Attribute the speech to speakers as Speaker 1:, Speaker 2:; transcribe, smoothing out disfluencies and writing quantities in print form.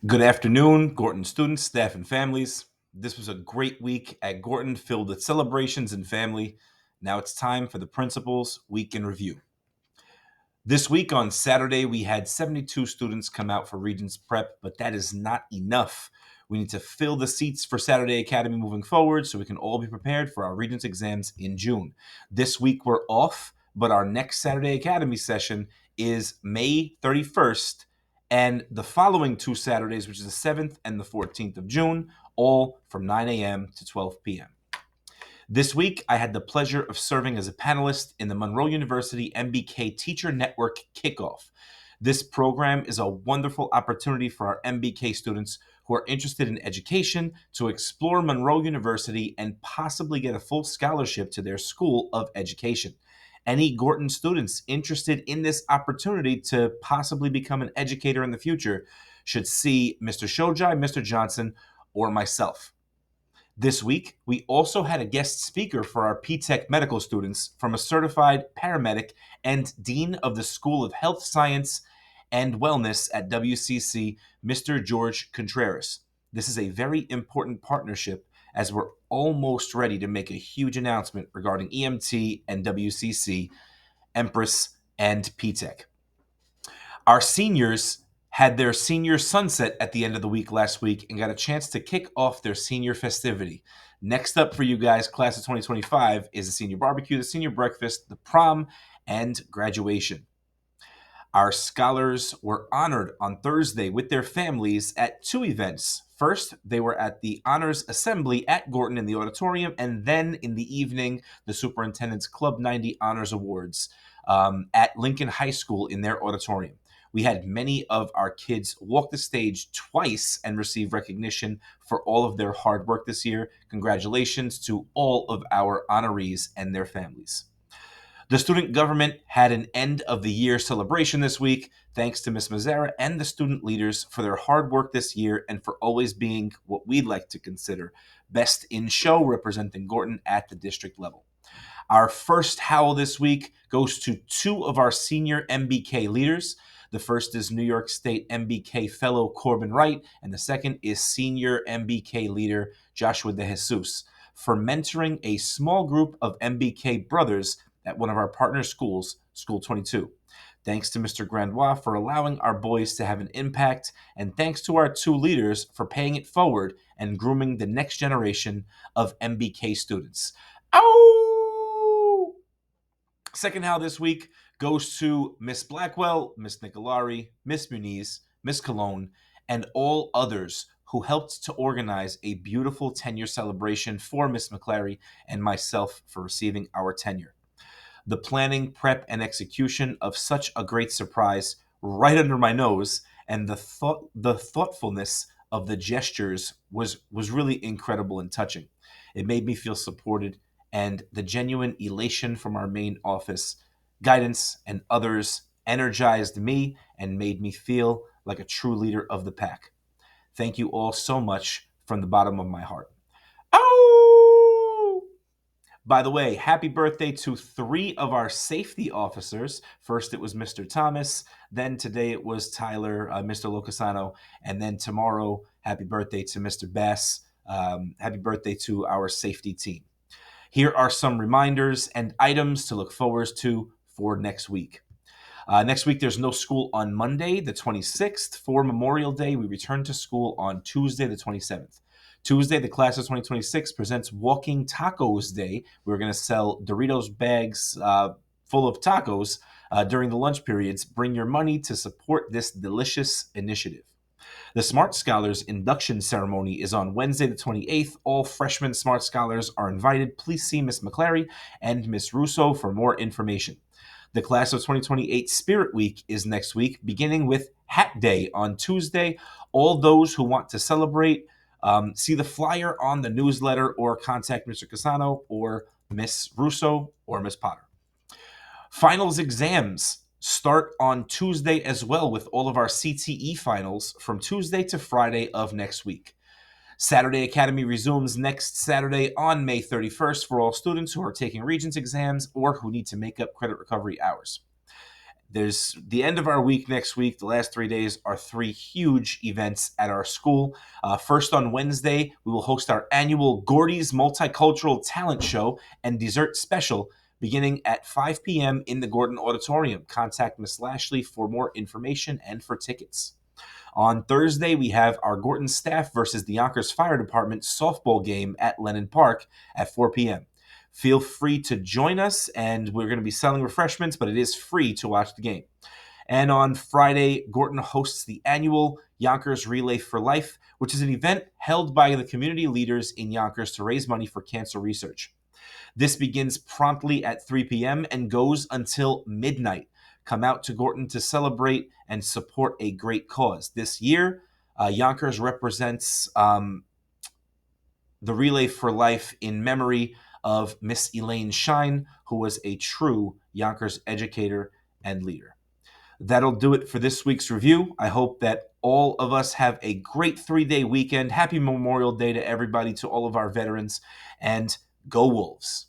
Speaker 1: Good afternoon, Gorton students, staff, and families. This was a great week at Gorton filled with celebrations and family. Now it's time for the principal's week in review. This week on Saturday, we had 72 students come out for Regents Prep, but that is not enough. We need to fill the seats for Saturday Academy moving forward so we can all be prepared for our Regents exams in June. This week we're off, but our next Saturday Academy session is May 31st, and the following two Saturdays, which is the 7th and the 14th of June, all from 9 a.m. to 12 p.m. This week, I had the pleasure of serving as a panelist in the Monroe University MBK Teacher Network Kickoff. This program is a wonderful opportunity for our MBK students who are interested in education to explore Monroe University and possibly get a full scholarship to their school of education. Any Gorton students interested in this opportunity to possibly become an educator in the future should see Mr. Shojai, Mr. Johnson, or myself. This week, we also had a guest speaker for our P-Tech medical students from a certified paramedic and dean of the School of Health Science and Wellness at WCC, Mr. George Contreras. This is a very important partnership as we're almost ready to make a huge announcement regarding EMT and WCC, Empress, and P-Tech. Our seniors had their senior sunset at the end of the week last week and got a chance to kick off their senior festivity. Next up for you guys, class of 2025, is the senior barbecue, the senior breakfast, the prom, and graduation. Our scholars were honored on Thursday with their families at two events. First, they were at the Honors Assembly at Gorton in the auditorium, and then in the evening, the Superintendent's Club 90 Honors Awards at Lincoln High School in their auditorium. We had many of our kids walk the stage twice and receive recognition for all of their hard work this year. Congratulations to all of our honorees and their families. The student government had an end of the year celebration this week. Thanks to Ms. Mazzara and the student leaders for their hard work this year and for always being what we'd like to consider best in show representing Gorton at the district level. Our first howl this week goes to two of our senior MBK leaders. The first is New York State MBK fellow Corbin Wright, and the second is senior MBK leader Joshua De Jesus for mentoring a small group of MBK brothers at one of our partner schools, School 22. Thanks to Mr. Grandois for allowing our boys to have an impact, and thanks to our two leaders for paying it forward and grooming the next generation of MBK students. Ow! Second how this week goes to Miss Blackwell, Miss Nicolari, Miss Muniz, Miss Cologne, and all others who helped to organize a beautiful tenure celebration for Miss McClary and myself for receiving our tenure. The planning, prep, and execution of such a great surprise right under my nose, and the thoughtfulness of the gestures was really incredible and touching. It made me feel supported, and the genuine elation from our main office, guidance, and others energized me and made me feel like a true leader of the pack. Thank you all so much from the bottom of my heart. Oh! By the way, happy birthday to three of our safety officers. First, it was Mr. Thomas. Then today it was Tyler, Mr. Locasano. And then tomorrow, happy birthday to Mr. Bass. Happy birthday to our safety team. Here are some reminders and items to look forward to for next week. Next week, there's no school on Monday, the 26th. For Memorial Day, we return to school on Tuesday, the 27th. Tuesday, the class of 2026 presents Walking Tacos Day. We're going to sell Doritos bags full of tacos during the lunch periods. Bring your money to support this delicious initiative. The Smart Scholars induction ceremony is on Wednesday, the 28th. All freshman Smart Scholars are invited. Please see Miss McClary and Miss Russo for more information. The class of 2028 Spirit Week is next week, beginning with Hat Day on Tuesday. All those who want to celebrate, see the flyer on the newsletter or contact Mr. Casano or Miss Russo or Miss Potter. Finals exams start on Tuesday as well with all of our CTE finals from Tuesday to Friday of next week. Saturday Academy resumes next Saturday on May 31st for all students who are taking Regents exams or who need to make up credit recovery hours. There's the end of our week next week. The last 3 days are 3 huge events at our school. First, on Wednesday, we will host our annual Gordy's Multicultural Talent Show and Dessert Special beginning at 5 p.m. in the Gordon Auditorium. Contact Miss Lashley for more information and for tickets. On Thursday, we have our Gorton staff versus the Yonkers Fire Department softball game at Lennon Park at 4 p.m. Feel free to join us, and we're going to be selling refreshments, but it is free to watch the game. And on Friday, Gorton hosts the annual Yonkers Relay for Life, which is an event held by the community leaders in Yonkers to raise money for cancer research. This begins promptly at 3 p.m. and goes until midnight. Come out to Gorton to celebrate and support a great cause. This year, Yonkers represents the Relay for Life in memory of Miss Elaine Shine, who was a true Yonkers educator and leader. That'll do it for this week's review. I hope that all of us have a great 3-day weekend. Happy Memorial Day to everybody, to all of our veterans, and go Wolves.